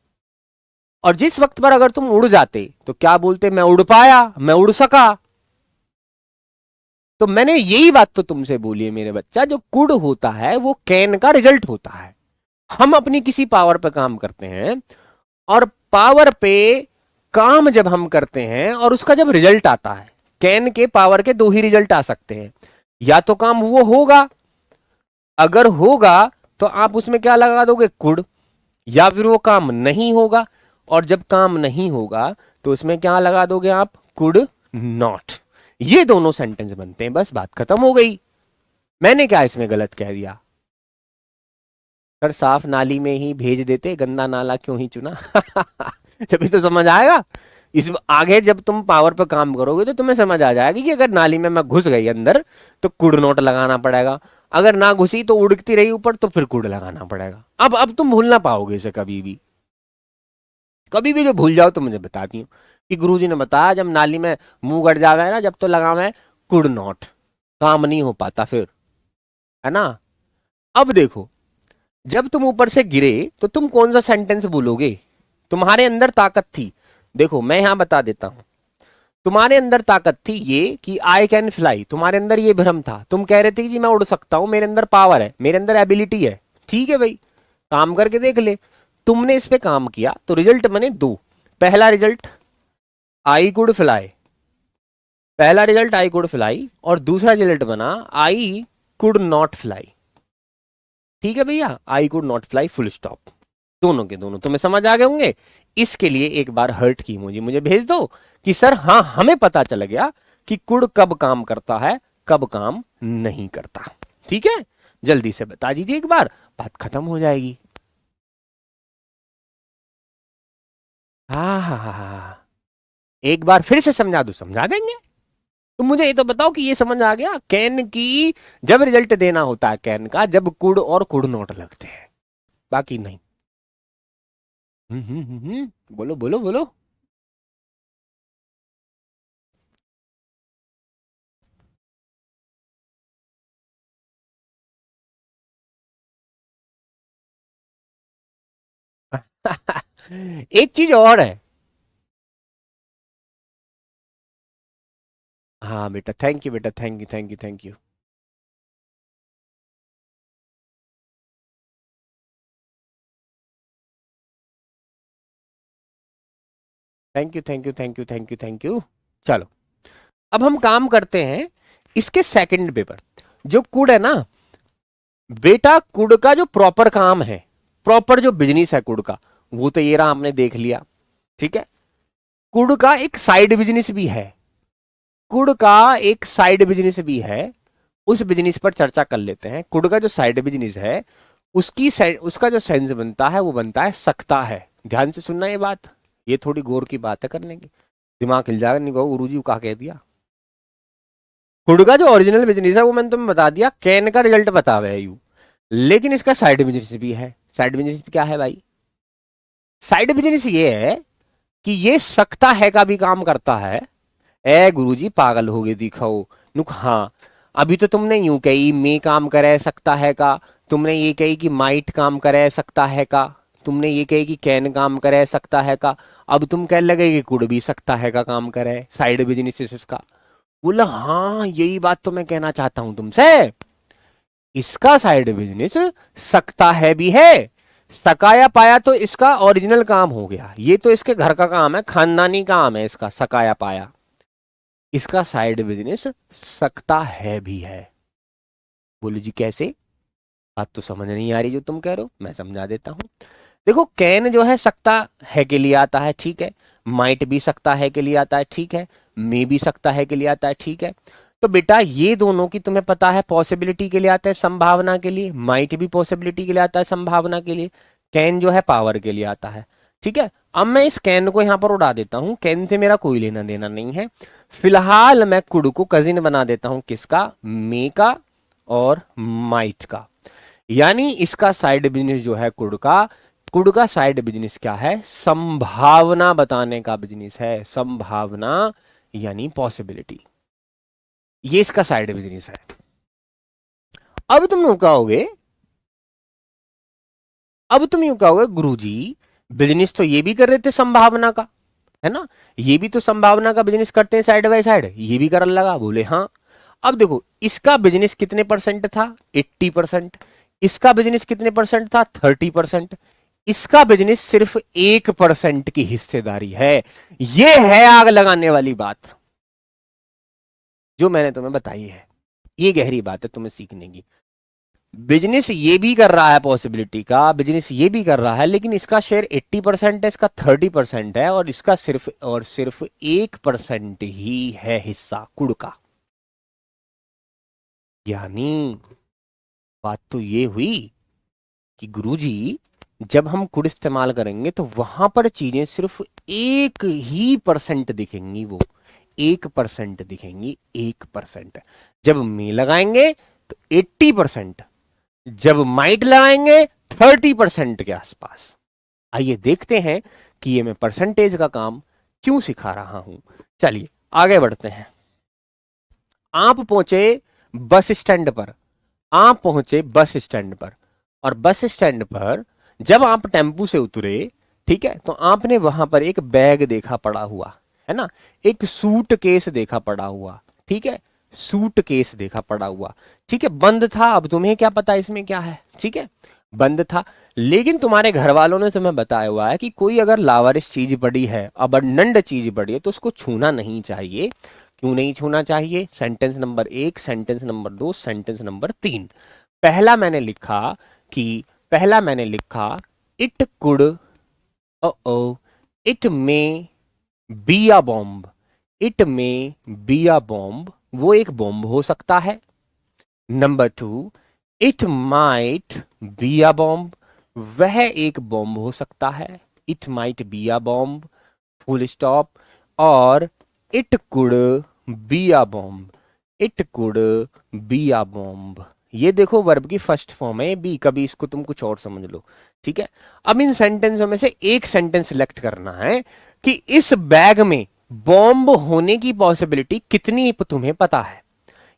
और जिस वक्त पर अगर तुम उड़ जाते तो क्या बोलते, मैं उड़ पाया, मैं उड़ सका। तो मैंने यही बात तो तुमसे बोली है मेरे बच्चा, जो कुड होता है वो कैन का रिजल्ट होता है। हम अपनी किसी पावर पे काम करते हैं और पावर पे काम जब हम करते हैं और उसका जब रिजल्ट आता है, कैन के पावर के दो ही रिजल्ट आ सकते हैं, या तो काम वो होगा, अगर होगा तो आप उसमें क्या लगा दोगे, कुड, या फिर वो काम नहीं होगा, और जब काम नहीं होगा तो उसमें क्या लगा दोगे आप, कुड नॉट। ये दोनों सेंटेंस बनते हैं, बस बात खत्म हो गई। मैंने क्या इसमें गलत कह दिया, सर साफ नाली में ही भेज देते, गंदा नाला क्यों ही चुना तभी तो समझ आएगा। इस आगे जब तुम पावर पर काम करोगे तो तुम्हें समझ आ जाएगी कि अगर नाली में मैं घुस गई अंदर तो कुड नोट लगाना पड़ेगा, अगर ना घुसी तो उड़ती रही ऊपर तो फिर कुड लगाना पड़ेगा। अब तुम भूल ना पाओगे इसे कभी भी, कभी भी जो भूल जाओ तो मुझे बताती हूँ कि गुरुजी ने बताया जब नाली में मुंह गड़ जावे ना, जब तो लगावे कुड नॉट, काम नहीं हो पाता फिर, है ना। अब देखो, जब तुम ऊपर से गिरे तो तुम कौन सा सेंटेंस बोलोगे, तुम्हारे अंदर ताकत थी। देखो मैं यहां बता देता हूं, तुम्हारे अंदर ताकत थी ये कि आई कैन फ्लाई, तुम्हारे अंदर ये भ्रम था, तुम कह रहे थे कि जी मैं उड़ सकता हूं, मेरे अंदर पावर है, मेरे अंदर एबिलिटी है, ठीक है भाई, काम करके देख ले। तुमने इस पे काम किया तो रिजल्ट बने दो, पहला रिजल्ट आई कुड फ्लाई, पहला रिजल्ट आई कुड फ्लाई, और दूसरा रिजल्ट बना आई कुड नॉट फ्लाई, ठीक है भैया, I could not fly full stop. दोनों के दोनों तुम्हें समझ आ गए होंगे। इसके लिए एक बार हर्ट की इमोजी मुझे भेज दो कि सर हाँ हमें पता चल गया कि कुड कब काम करता है कब काम नहीं करता। ठीक है, जल्दी से बता दीजिए एक बार, बात खत्म हो जाएगी। हाँ हाँ हाँ हाँ, एक बार फिर से समझा दो, समझा देंगे। तो मुझे ये तो बताओ कि ये समझ आ गया कैन की जब रिजल्ट देना होता है कैन का जब कुड और कुड नोट लगते हैं, बाकी नहीं। बोलो बोलो बोलो। एक चीज और है। हाँ बेटा, थैंक यू बेटा, thank you thank you thank you. Thank you thank you thank you thank you thank you. चलो, अब हम काम करते हैं इसके सेकंड पेपर। जो कुड है ना बेटा, कुड का जो प्रॉपर काम है, प्रॉपर जो बिजनेस है कुड का, वो तो ये रहा हमने देख लिया। ठीक है, कुड का एक साइड बिजनेस भी है, कुड का एक साइड बिजनेस भी है। उस बिजनेस पर चर्चा कर लेते हैं। कुड का जो साइड बिजनेस है उसका जो सेंस बनता है वो बनता है सकता है। ध्यान से सुनना ये बात, ये थोड़ी गौर की बात है करने की, दिमाग हिल जाएगा, नहीं कहो गुरुजी को कहा कह दिया। कुड का जो ओरिजिनल बिजनेस है वो मैंने तुम्हें बता दिया, कैन का रिजल्ट बता हुआ है यू, लेकिन इसका साइड बिजनेस भी है। साइड बिजनेस क्या है भाई? साइड बिजनेस ये है कि ये सकता है का भी काम करता है। ए गुरुजी पागल हो गए दिखाओ। नुक हाँ, अभी तो तुमने यूं कही मे काम करे सकता है का, तुमने ये कही कि माइट काम करे सकता है का, तुमने ये कही कि कैन काम करे सकता है का, अब तुम कह लगे कि कुड भी सकता है का काम करे, साइड बिजनेस इसका। बोला हाँ यही बात तो मैं कहना चाहता हूं तुमसे, इसका साइड बिजनेस सकता है भी है। सकाया पाया तो इसका ओरिजिनल काम हो गया, ये तो इसके घर का काम है, खानदानी काम है इसका सकाया पाया। इसका साइड बिजनेस सकता है भी है। बोलो जी कैसे? बात तो समझ नहीं आ रही जो तुम कह रहे हो, मैं समझा देता हूं। देखो कैन जो है सकता है के लिए आता है, ठीक है। माइट भी सकता है के लिए आता है, ठीक है। मे भी सकता है के लिए आता है, ठीक है। तो बेटा ये दोनों की तुम्हें पता है पॉसिबिलिटी के लिए आता है, संभावना के लिए। माइट भी पॉसिबिलिटी के लिए आता है, संभावना के लिए। कैन जो है पावर के लिए आता है, ठीक है। अब मैं इस कैन को यहां पर उड़ा देता हूं, कैन से मेरा कोई लेना देना नहीं है। फिलहाल मैं कुड को कजिन बना देता हूं, किसका? मे का और माइट का। यानी इसका साइड बिजनेस जो है कुड का, कुड का साइड बिजनेस क्या है? संभावना बताने का बिजनेस है, संभावना यानी पॉसिबिलिटी, ये इसका साइड बिजनेस है। अब तुम यूं कहोगे, अब तुम यूं कहोगे गुरुजी बिजनेस तो ये भी कर रहे थे संभावना का, है ना, ये भी तो संभावना का बिजनेस करते हैं साइड बाय साइड, ये भी करने लगा। बोले हाँ। अब देखो इसका बिजनेस कितने परसेंट था? 80%। इसका बिजनेस कितने परसेंट था? 30%। इसका बिजनेस सिर्फ 1% की हिस्सेदारी है। ये है आग लगाने वाली बात जो मैंने तुम्हें बताई है। ये गहरी बात है तुम्हें सीखने की। बिजनेस ये भी कर रहा है पॉसिबिलिटी का, बिजनेस ये भी कर रहा है, लेकिन इसका शेयर 80% है, इसका 30% है, और इसका सिर्फ और सिर्फ 1% ही है हिस्सा कुड़ का। यानी बात तो ये हुई कि गुरुजी जब हम कुड़ इस्तेमाल करेंगे तो वहां पर चीजें सिर्फ 1% दिखेंगी, वो 1% दिखेंगी, 1%। जब मी लगाएंगे तो 80%, जब माइट लगाएंगे 30% के आसपास। आइए देखते हैं कि ये मैं परसेंटेज का काम क्यों सिखा रहा हूं। चलिए आगे बढ़ते हैं। आप पहुंचे बस स्टैंड पर, आप पहुंचे बस स्टैंड पर, और बस स्टैंड पर जब आप टेम्पू से उतरे, ठीक है, तो आपने वहां पर एक बैग देखा पड़ा हुआ, है ना, एक सूट केस देखा पड़ा हुआ, ठीक है, सूट केस देखा पड़ा हुआ, ठीक है, बंद था। अब तुम्हें क्या पता इसमें क्या है, ठीक है, बंद था। लेकिन तुम्हारे घर वालों ने तुम्हें बताया हुआ है कि कोई अगर लावारिस चीज पड़ी है, अबंडंट चीज पड़ी है, तो उसको छूना नहीं चाहिए। क्यों नहीं छूना चाहिए? Sentence number 1, sentence number 2, sentence number 3। पहला मैंने लिखा कि, पहला मैंने लिखा it could, oh it may be a bomb, it may be a bomb, वो एक बॉम्ब हो सकता है। Number two, it might be a bomb, वह एक बॉम्ब हो सकता है। It might be a bomb, full stop. और it could be a bomb, it could be a bomb. ये देखो वर्ब की फर्स्ट फॉर्म है बी, कभी इसको तुम कुछ और समझ लो। ठीक है, अब इन सेंटेंसों में से एक सेंटेंस सिलेक्ट करना है कि इस बैग में बॉम्ब होने की पॉसिबिलिटी कितनी तुम्हें पता है,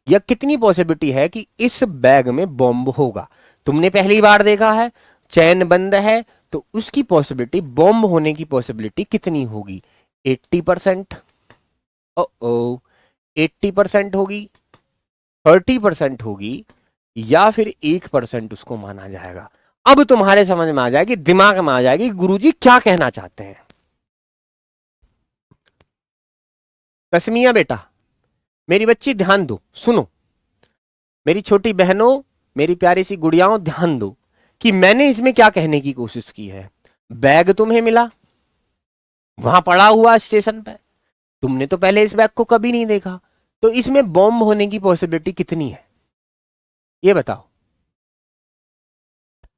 या कितनी पॉसिबिलिटी है कि इस बैग में बॉम्ब होगा। तुमने पहली बार देखा है, चैन बंद है, तो उसकी पॉसिबिलिटी, बॉम्ब होने की पॉसिबिलिटी कितनी होगी? 80%, ओ 80% होगी, 30% होगी, या फिर 1% उसको माना जाएगा। अब तुम्हारे समझ में आ जाएगी, दिमाग में आ जाएगी गुरुजी क्या कहना चाहते हैं। तस्मिया बेटा, मेरी बच्ची ध्यान दो, सुनो, मेरी छोटी बहनों, मेरी प्यारी सी गुड़ियाओं, ध्यान दो कि मैंने इसमें क्या कहने की कोशिश की है। बैग तुम्हें मिला, वहां पड़ा हुआ स्टेशन पे, तुमने तो पहले इस बैग को कभी नहीं देखा, तो इसमें बॉम्ब होने की पॉसिबिलिटी कितनी है, ये बताओ।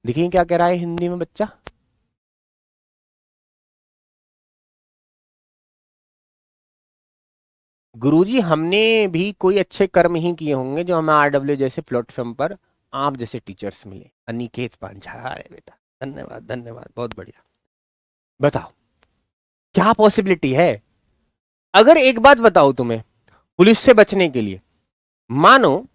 देखिए क्या कह रहा है हिंदी में बच्चा। गुरुजी हमने भी कोई अच्छे कर्म ही किए होंगे जो हमें आरडब्ल्यू जैसे प्लेटफॉर्म पर आप जैसे टीचर्स मिले। अनिकेत पांचाल, अरे बेटा धन्यवाद धन्यवाद, बहुत बढ़िया। बताओ क्या पॉसिबिलिटी है। अगर एक बात बताओ तुम्हें, पुलिस से बचने के लिए, मानो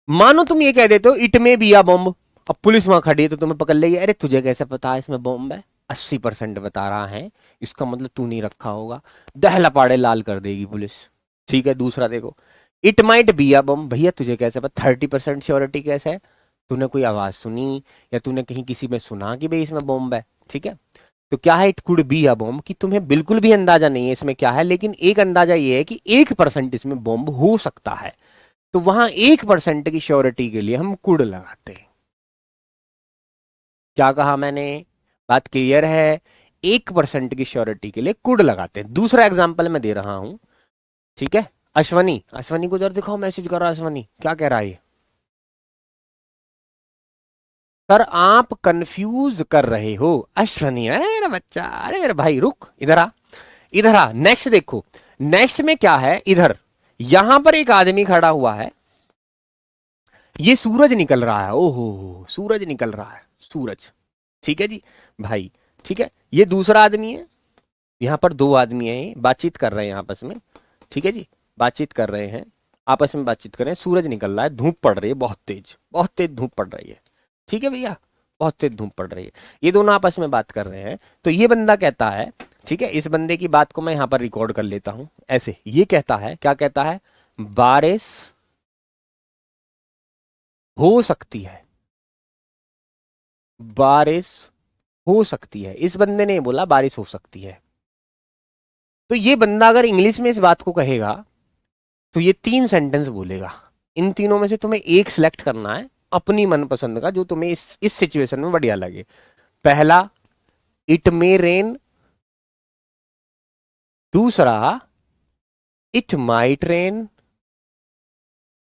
मानो तुम ये कह देते हो इट में बी आ बॉम्ब, अब पुलिस वहां खड़ी है तो तुम्हें पकड़ लेगी, अरे तुझे कैसे पता है इसमें बॉम्ब है, 80% बता रहा है, इसका मतलब तू नहीं रखा होगा, दहला पाड़े लाल कर देगी पुलिस। ठीक है, दूसरा देखो, it might be a bomb, भैया तुझे कैसे पता, 30% श्योरिटी कैसे है, तूने कोई आवाज सुनी या तूने कहीं किसी में सुना कि भाई इसमें बॉम्ब है। ठीक है, तो क्या है, it could be a bomb, कि तुम्हें बिल्कुल भी अंदाजा नहीं है इसमें क्या है, लेकिन एक अंदाजा ये है कि 1% इसमें बॉम्ब हो सकता है, तो वहां 1% की श्योरिटी के लिए हम कुड लगाते हैं। क्या कहा मैंने, बात क्लियर है? 1% की श्योरिटी के लिए कुड लगाते हैं। दूसरा एग्जाम्पल मैं दे रहा हूं, ठीक है। अश्वनी, अश्वनी को जरा दिखाओ, मैसेज करो अश्वनी, क्या कह रहा है ये। सर आप कंफ्यूज कर रहे हो अश्वनी, अरे मेरा बच्चा, अरे मेरा भाई, रुक इधर आ, इधर आ। नेक्स्ट देखो, नेक्स्ट में क्या है, इधर यहां पर एक आदमी खड़ा हुआ है, ये सूरज निकल रहा है, ओहो सूरज निकल रहा है, सूरज। ठीक है जी भाई, ठीक है, ये दूसरा आदमी है, यहां पर दो आदमी हैं, बातचीत कर रहे हैं आपस में। ठीक है जी, बातचीत कर रहे हैं, आपस में बातचीत कर रहे हैं, सूरज निकल रहा है, धूप पड़ रही है, बहुत तेज धूप पड़ रही है। ठीक है भैया, बहुत तेज धूप पड़ रही है, ये दोनों आपस में बात कर रहे हैं। तो ये बंदा कहता है, ठीक है, इस बंदे की बात को मैं यहां पर रिकॉर्ड कर लेता हूं, ऐसे ये कहता है, क्या कहता है, बारिश हो सकती है, बारिश हो सकती है, इस बंदे ने बोला बारिश हो सकती है। तो ये बंदा अगर इंग्लिश में इस बात को कहेगा तो ये 3 सेंटेंस बोलेगा, इन तीनों में से तुम्हें एक सिलेक्ट करना है अपनी मनपसंद का, जो तुम्हें इस सिचुएशन में बढ़िया लगे। पहला, इट मे रेन, दूसरा, इट माइट रेन,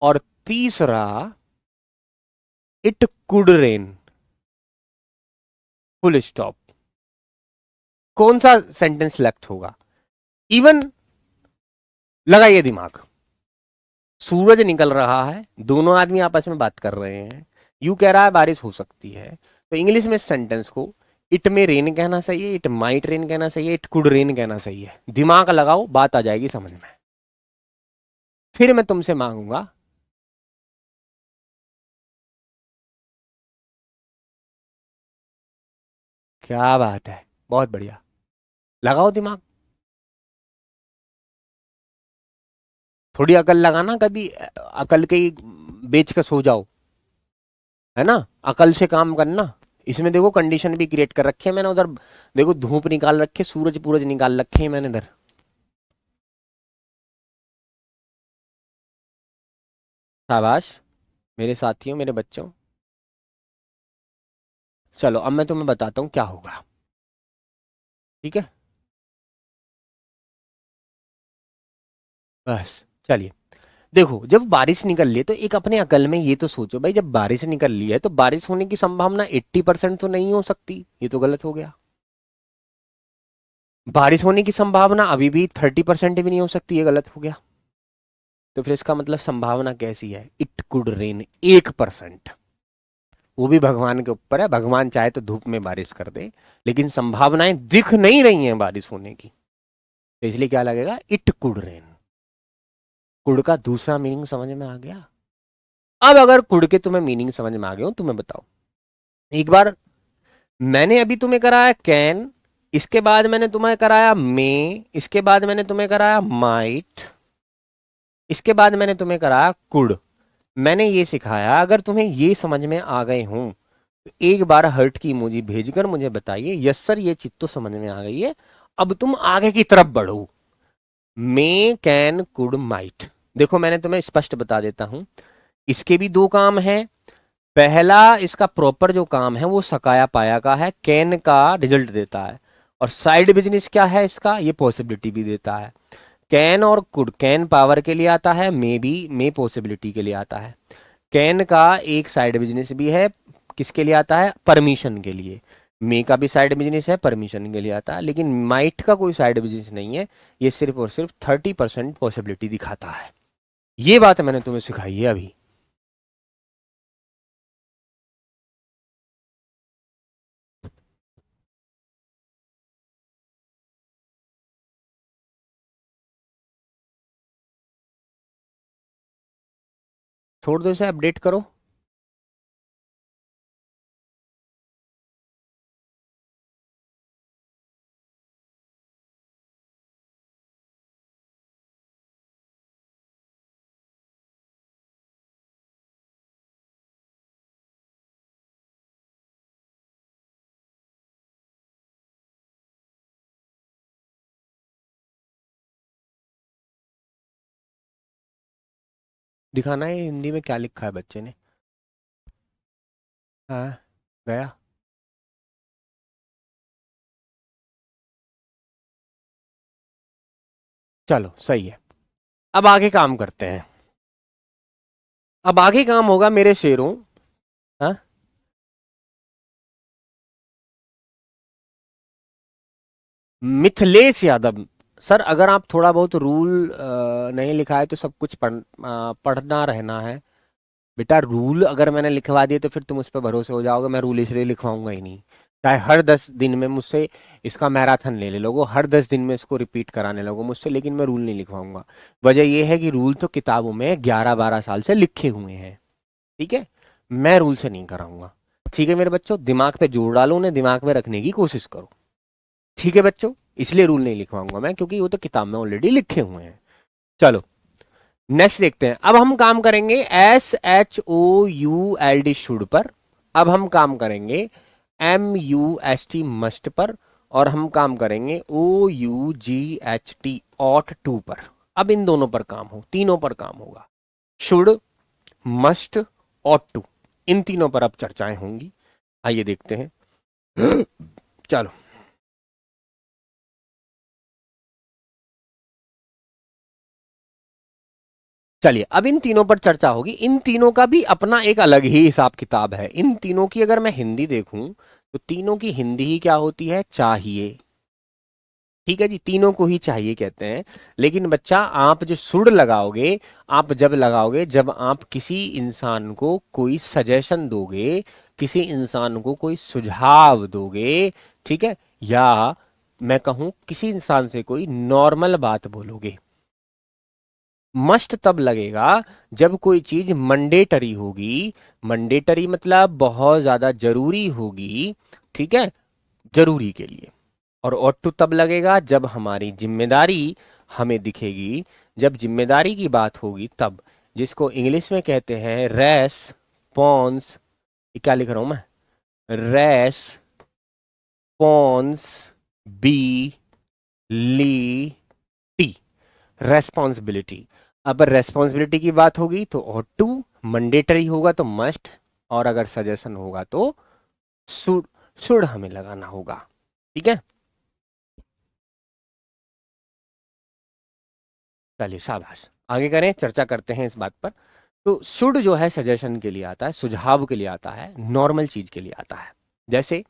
और तीसरा, it could rain, full stop. कौन सा सेंटेंस सिलेक्ट होगा? इवन लगाइए दिमाग, सूरज निकल रहा है, दोनों आदमी आपस में बात कर रहे हैं, यू कह रहा है बारिश हो सकती है, तो इंग्लिश में इस सेंटेंस को इट में रेन कहना सही है, इट माइट रेन कहना सही है, इट कुड रेन कहना सही है। दिमाग लगाओ, बात आ जाएगी समझ में। फिर मैं तुमसे मांगूंगा, क्या बात है, बहुत बढ़िया, लगाओ दिमाग, थोड़ी अकल लगाना, कभी अकल के ही बेच के सो जाओ, है ना, अकल से काम करना। इसमें देखो कंडीशन भी क्रिएट कर रखे है मैंने, उधर देखो धूप निकाल रखे, सूरज पूरज निकाल रखे हैं मैंने इधर। शाबाश मेरे साथियों, मेरे बच्चों। चलो अब मैं तुम्हें बताता हूं क्या होगा। ठीक है, बस चलिए। देखो, जब बारिश निकल रही है तो एक अपने अकल में ये तो सोचो भाई, जब बारिश निकल रही है तो बारिश होने की संभावना 80% तो नहीं हो सकती, ये तो गलत हो गया। बारिश होने की संभावना अभी भी 30% भी नहीं हो सकती, ये गलत हो गया। तो फिर इसका मतलब संभावना कैसी है? It could rain 1%। वो भी भगवान के ऊपर है, भगवान चाहे तो धूप में बारिश कर दे, लेकिन संभावनाएं दिख नहीं रही हैं बारिश होने की, तो इसलिए क्या लगेगा? It could rain. कुड का दूसरा मीनिंग समझ में आ गया? अब अगर कुड के तुम्हें मीनिंग समझ में आ गए हो, तुम्हें बताओ एक बार, मैंने अभी तुम्हें कराया कैन, इसके बाद मैंने तुम्हें कराया मे, इसके बाद मैंने तुम्हें कराया माइट, इसके बाद मैंने तुम्हें कराया कुड। मैंने ये सिखाया, अगर तुम्हें ये समझ में आ गए हों तो एक बार हर्ट की इमोजी भेजकर मुझे बताइए, यस सर ये चीज तो समझ में आ गई है, अब तुम आगे की तरफ बढ़ो। मे कैन कुड माइट, देखो मैंने तुम्हें स्पष्ट बता देता हूं, इसके भी दो काम हैं। पहला, इसका प्रॉपर जो काम है वो सकाया पाया का है, कैन का रिजल्ट देता है, और साइड बिजनेस क्या है इसका? ये पॉसिबिलिटी भी देता है। कैन और कुड, कैन पावर के लिए आता है, मे भी मे पॉसिबिलिटी के लिए आता है। कैन का एक साइड बिजनेस भी है, किसके लिए आता है? परमिशन के लिए। मे का भी साइड बिजनेस है, परमिशन के लिए आता है, लेकिन माइट का कोई साइड बिजनेस नहीं है, ये सिर्फ और सिर्फ 30% पॉसिबिलिटी दिखाता है। ये बात मैंने तुम्हें सिखाई है अभी। छोड़ दो इसे, अपडेट करो। दिखाना है हिंदी में क्या लिखा है बच्चे ने। हाँ, गया। चलो सही है, अब आगे काम करते हैं। अब आगे काम होगा मेरे शेरों। हाँ, मिथिलेश यादव। सर अगर आप थोड़ा बहुत रूल नहीं लिखा है तो सब कुछ पढ़ना रहना है। बेटा रूल अगर मैंने लिखवा दिए तो फिर तुम उस पर भरोसे हो जाओगे, मैं रूल इसलिए लिखवाऊंगा ही नहीं। चाहे हर 10 दिन में मुझसे इसका मैराथन ले ले लोगो, हर 10 दिन में इसको रिपीट कराने लगो मुझसे, लेकिन मैं रूल नहीं लिखवाऊंगा। वजह यह है कि रूल तो किताबों में 11-12 साल से लिखे हुए हैं, ठीक है? मैं रूल से नहीं कराऊंगा। ठीक है मेरे बच्चों, दिमाग पे जोर डालो, उन्हें दिमाग में रखने की कोशिश करो। ठीक है बच्चों, इसलिए रूल नहीं लिखवाऊंगा मैं, क्योंकि वो तो किताब में ऑलरेडी लिखे हुए हैं। चलो नेक्स्ट देखते हैं। अब हम काम करेंगे SHOULD शुड पर, अब हम काम करेंगे MUST मस्ट पर, और हम काम करेंगे OUGHT ऑट टू पर। अब इन दोनों पर काम हो, तीनों पर काम होगा, शुड, मस्ट, ऑट टू, इन तीनों पर अब चर्चाएं होंगी। आइए देखते हैं। चलो, चलिए अब इन तीनों पर चर्चा होगी। इन तीनों का भी अपना एक अलग ही हिसाब किताब है। इन तीनों की अगर मैं हिंदी देखूं तो तीनों की हिंदी ही क्या होती है? चाहिए। ठीक है जी, तीनों को ही चाहिए कहते हैं। लेकिन बच्चा आप जो सुड़ लगाओगे, आप जब लगाओगे जब आप किसी इंसान को कोई सजेशन दोगे, किसी इंसान को कोई सुझाव दोगे, ठीक है, या मैं कहूं किसी इंसान से कोई नॉर्मल बात बोलोगे। मस्ट तब लगेगा जब कोई चीज मंडेटरी होगी, मंडेटरी मतलब बहुत ज्यादा जरूरी होगी, ठीक है, जरूरी के लिए। और ऑट टू तब लगेगा जब हमारी जिम्मेदारी हमें दिखेगी, जब जिम्मेदारी की बात होगी तब, जिसको इंग्लिश में कहते हैं रेस पॉन्स, क्या लिख रहा हूं मैं? रेस पॉन्स बी ली टी, रेस्पॉन्सिबिलिटी। अब रेस्पॉन्सिबिलिटी की बात होगी तो ऑट टू, मंडेटरी होगा तो मस्ट, और अगर सजेशन होगा तो शुड, शुड हमें लगाना होगा। ठीक है, चलिए शाबाश, आगे करें, चर्चा करते हैं इस बात पर। तो शुड जो है सजेशन के लिए आता है, सुझाव के लिए आता है, नॉर्मल चीज के लिए आता है। जैसे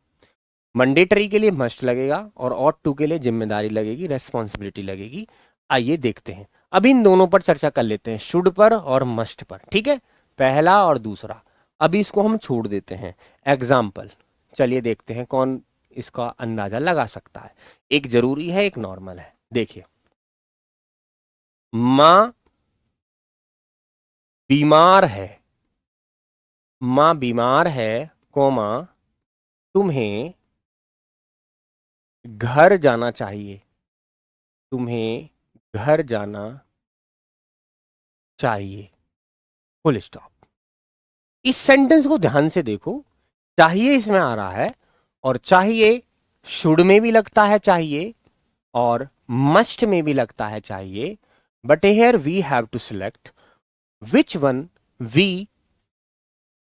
मंडेटरी के लिए मस्ट लगेगा और ऑट टू के लिए जिम्मेदारी लगेगी, रेस्पॉन्सिबिलिटी लगेगी। आइए देखते हैं, अब इन दोनों पर चर्चा कर लेते हैं, शुड पर और मस्ट पर, ठीक है, पहला और दूसरा। अभी इसको हम छोड़ देते हैं। एग्जाम्पल, चलिए देखते हैं कौन इसका अंदाजा लगा सकता है। एक जरूरी है, एक नॉर्मल है। देखिए, माँ बीमार है, माँ बीमार है, कोमा, तुम्हें घर जाना चाहिए, तुम्हें घर जाना चाहिए, फुल स्टॉप। इस सेंटेंस को ध्यान से देखो, चाहिए इसमें आ रहा है, और चाहिए शुड में भी लगता है चाहिए, और मस्ट में भी लगता है चाहिए। But here we have to select which one we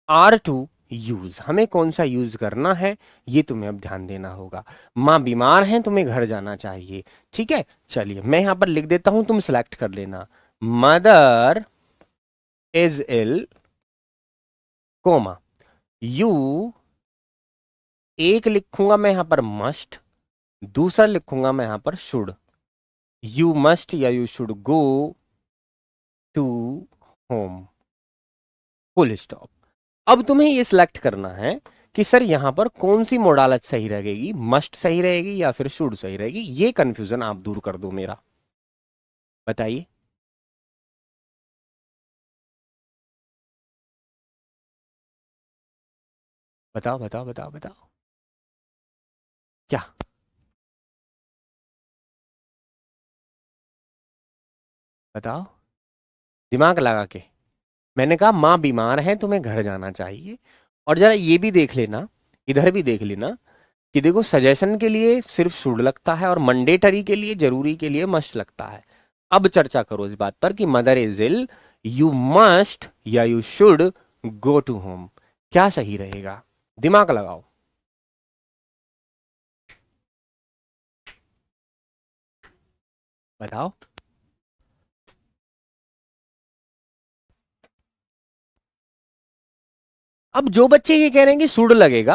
are to use, हमें कौन सा यूज करना है, ये तुम्हें अब ध्यान देना होगा। माँ बीमार है, तुम्हें घर जाना चाहिए, ठीक है। चलिए मैं यहां पर लिख देता हूं, तुम सिलेक्ट कर लेना। Mother is ill, comma, you, एक लिखूंगा मैं यहां पर मस्ट, दूसरा लिखूंगा मैं यहां पर शुड। यू मस्ट या you should go to home, full stop. अब तुम्हें ये सिलेक्ट करना है कि सर यहां पर कौन सी मोडालत सही रहेगी, मस्ट सही रहेगी या फिर शुड सही रहेगी। ये कंफ्यूजन आप दूर कर दो मेरा, बताइए। बताओ बताओ बताओ बताओ, क्या? बताओ दिमाग लगा के। मैंने कहा माँ बीमार है, तुम्हें घर जाना चाहिए। और जरा ये भी देख लेना, इधर भी देख लेना कि देखो सजेशन के लिए सिर्फ शुड लगता है और मंडेटरी के लिए, जरूरी के लिए मस्ट लगता है। अब चर्चा करो इस बात पर कि mother is ill, you must या you should go to home, क्या सही रहेगा, दिमाग लगाओ। बताओ। अब जो बच्चे ये कह रहे हैं कि शुड लगेगा,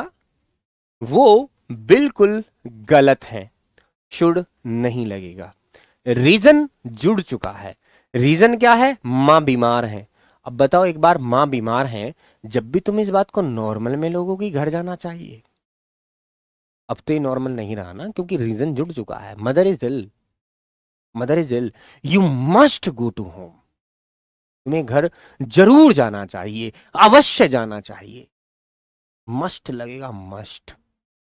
वो बिल्कुल गलत है। शुड नहीं लगेगा, रीजन जुड़ चुका है। रीजन क्या है? माँ बीमार है। अब बताओ एक बार, माँ बीमार है, जब भी तुम इस बात को नॉर्मल में लोगों की घर जाना चाहिए। अब तो ये नॉर्मल नहीं रहा ना, क्योंकि रीजन जुड़ चुका है। Mother is ill, mother is ill, you must go to home, तुम्हें घर जरूर जाना चाहिए, अवश्य जाना चाहिए। मस्ट लगेगा, मस्ट।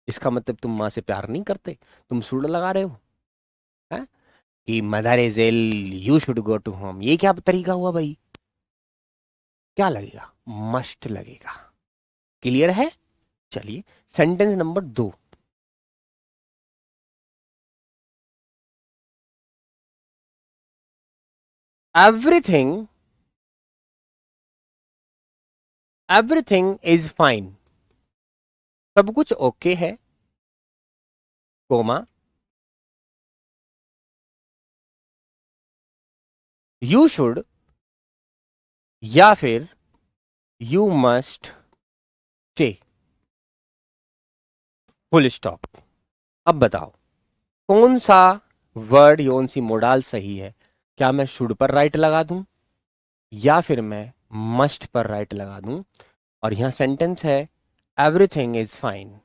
इसका मतलब तुम माँ से प्यार नहीं करते, तुम शुड लगा रहे हो, है? कि mother is ill, you should go to home, ये क्या तरीका हुआ भाई? क्या लगेगा? मस्ट लगेगा। क्लियर है? चलिए sentence number 2। Everything, everything is fine, सब कुछ ओके है, कोमा, यू शुड या फिर you must stay, full stop. अब बताओ कौन सा वर्ड, कौन सी मोडाल सही है? क्या मैं शुड पर राइट लगा दूं या फिर मैं मस्ट पर राइट लगा दूं? और यहां सेंटेंस है एवरीथिंग इज फाइन,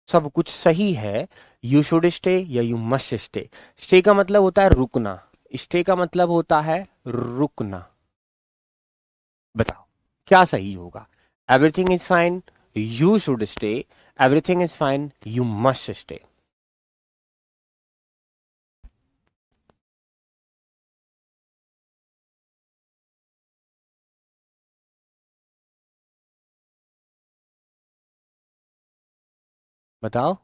सब कुछ सही है। यू शुड स्टे या यू मस्ट स्टे। स्टे का मतलब होता है रुकना, स्टे का मतलब होता है रुकना। बताओ क्या सही होगा? Everything is fine, you should stay, everything is fine, you must stay. बताओ।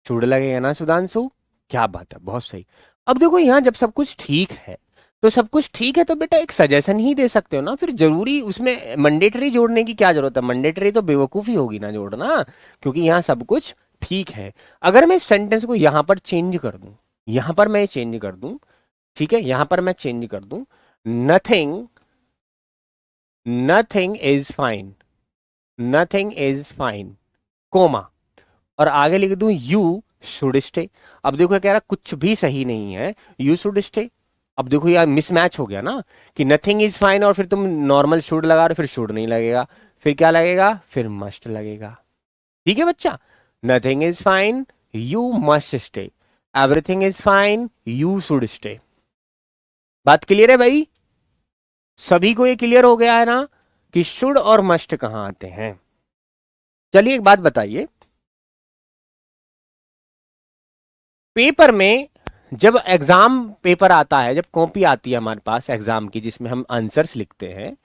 शुड लगेगा ना सुधांशु? क्या बात है, बहुत सही। अब देखो यहां जब सब कुछ ठीक है, तो सब कुछ ठीक है तो बेटा एक सजेशन ही दे सकते हो ना, फिर जरूरी उसमें मंडेटरी जोड़ने की क्या जरूरत है? मंडेटरी तो बेवकूफी होगी ना जोड़ना, क्योंकि यहाँ सब कुछ ठीक है। अगर मैं इस सेंटेंस को यहां पर चेंज कर दूं, यहां पर मैं चेंज कर दूं ठीक है, यहां पर मैं चेंज कर दूं, nothing, nothing is fine, nothing is fine, comma, और आगे लिख दूं यू शुड स्टे। अब देखो कह रहा कुछ भी सही नहीं है, यू शुड स्टे। अब देखो यार मिसमैच हो गया ना, कि नथिंग इज फाइन और फिर तुम नॉर्मल शुड लगा रहे हो, फिर शुड नहीं लगेगा, फिर क्या लगेगा, फिर मस्ट लगेगा। ठीक है बच्चा, nothing is fine, you must stay, everything is fine, you should stay. बात क्लियर है भाई? सभी को ये क्लियर हो गया है ना कि शुड और मस्ट कहां आते हैं? चलिए एक बात बताइए, पेपर में जब एग्जाम पेपर आता है, जब कॉपी आती है हमारे पास एग्जाम की जिसमें हम आंसर्स लिखते हैं,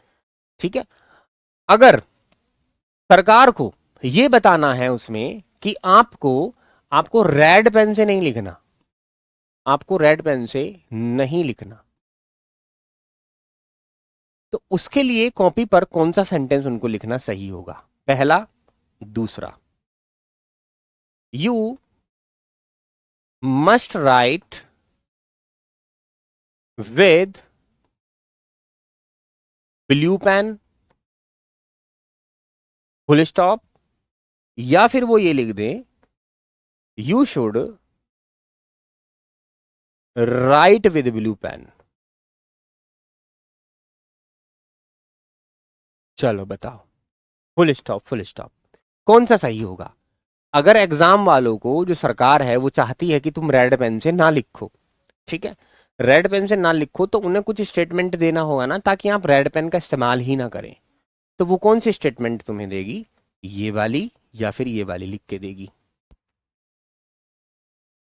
ठीक है, अगर सरकार को यह बताना है उसमें कि आपको आपको रेड पेन से नहीं लिखना, आपको रेड पेन से नहीं लिखना, तो उसके लिए कॉपी पर कौन सा सेंटेंस उनको लिखना सही होगा? पहला, दूसरा, you must write with blue pen, full stop, या फिर वो ये लिख दें you should write with blue pen. चलो बताओ, फुल स्टॉप, फुल स्टॉप, कौन सा सही होगा? अगर एग्जाम वालों को, जो सरकार है वो चाहती है कि तुम रेड पेन से ना लिखो, ठीक है, रेड पेन से ना लिखो, तो उन्हें कुछ स्टेटमेंट देना होगा ना, ताकि आप रेड पेन का इस्तेमाल ही ना करें। तो वो कौन सी स्टेटमेंट तुम्हें देगी? ये वाली या फिर ये वाली लिख के देगी?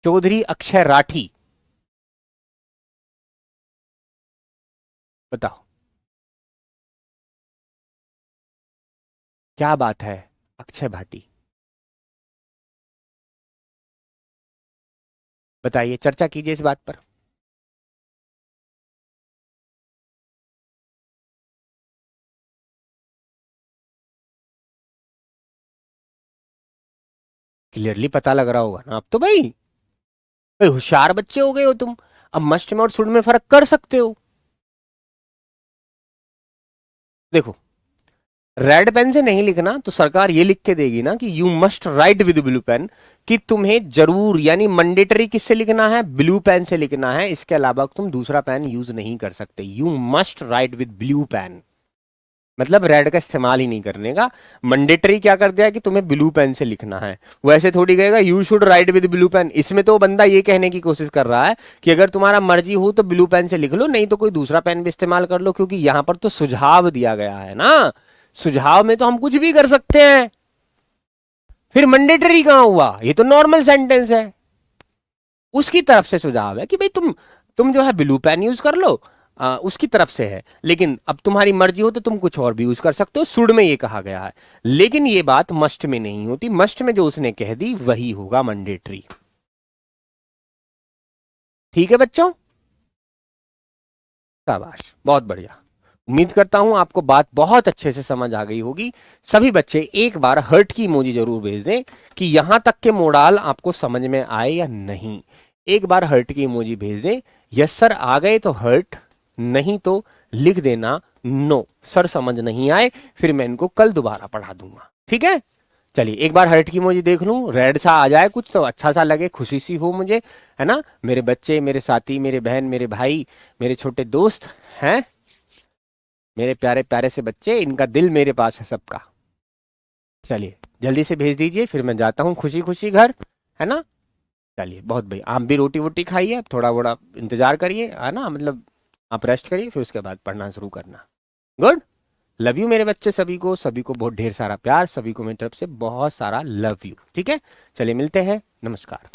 चौधरी अक्षय राठी, बताओ क्या बात है? अक्षय भाटी, बताइए, चर्चा कीजिए इस बात पर। क्लियरली पता लग रहा होगा ना अब तो भाई, भाई होशियार बच्चे हो गए हो तुम, अब मस्ट में और शुड में फर्क कर सकते हो। देखो, रेड पेन से नहीं लिखना तो सरकार ये लिख के देगी ना कि you must write with blue pen, कि तुम्हें जरूर यानी मैंडेटरी किससे लिखना है? ब्लू पेन से लिखना है, इसके अलावा तुम दूसरा पेन यूज नहीं कर सकते। You must write with blue pen, मतलब रेड का इस्तेमाल ही नहीं करने का। मैंडेटरी क्या कर दिया कि तुम्हें ब्लू पेन से लिखना है, वैसे थोड़ी कहेगा you should write with blue pen. इसमें तो बंदा ये कहने की कोशिश कर रहा है कि अगर तुम्हारा मर्जी हो तो ब्लू पेन से लिख लो, नहीं तो कोई दूसरा पेन भी इस्तेमाल कर लो, क्योंकि यहां पर तो सुझाव दिया गया है ना, सुझाव में तो हम कुछ भी कर सकते हैं। फिर मैंडेटरी कहां हुआ? ये तो नॉर्मल सेंटेंस है, उसकी तरफ से सुझाव है कि भाई तुम जो है ब्लू पेन यूज कर लो, उसकी तरफ से है। लेकिन अब तुम्हारी मर्जी हो तो तुम कुछ और भी यूज कर सकते हो, सुड में ये कहा गया है। लेकिन ये बात मस्ट में नहीं होती, मस्ट में जो उसने कह दी वही होगा मैंडेटरी। ठीक है बच्चों, शाबाश, बहुत बढ़िया। उम्मीद करता हूं आपको बात बहुत अच्छे से समझ आ गई होगी। सभी बच्चे एक बार हर्ट की इमोजी जरूर भेज दें कि यहां तक के मोडाल आपको समझ में आए या नहीं। एक बार हर्ट की इमोजी भेज दें, यस सर आ गए तो हर्ट, नहीं तो लिख देना नो सर समझ नहीं आए, फिर मैं इनको कल दोबारा पढ़ा दूंगा। ठीक है, चलिए एक बार हर्ट की इमोजी देख लूं, रेड सा आ जाए कुछ तो अच्छा सा लगे, खुशी सी हो मुझे, है ना। मेरे बच्चे, मेरे साथी, मेरे बहन, मेरे भाई, मेरे छोटे दोस्त हैं, मेरे प्यारे प्यारे से बच्चे, इनका दिल मेरे पास है सबका। चलिए जल्दी से भेज दीजिए, फिर मैं जाता हूँ खुशी खुशी घर, है ना। चलिए बहुत भाई, आप भी रोटी वोटी खाइए, थोड़ा बड़ा इंतजार करिए, है ना, मतलब आप रेस्ट करिए, फिर उसके बाद पढ़ना शुरू करना। गुड, लव यू मेरे बच्चे, सभी को बहुत ढेर सारा प्यार, सभी को मेरी तरफ से बहुत सारा लव यू। ठीक है, चलिए मिलते हैं, नमस्कार।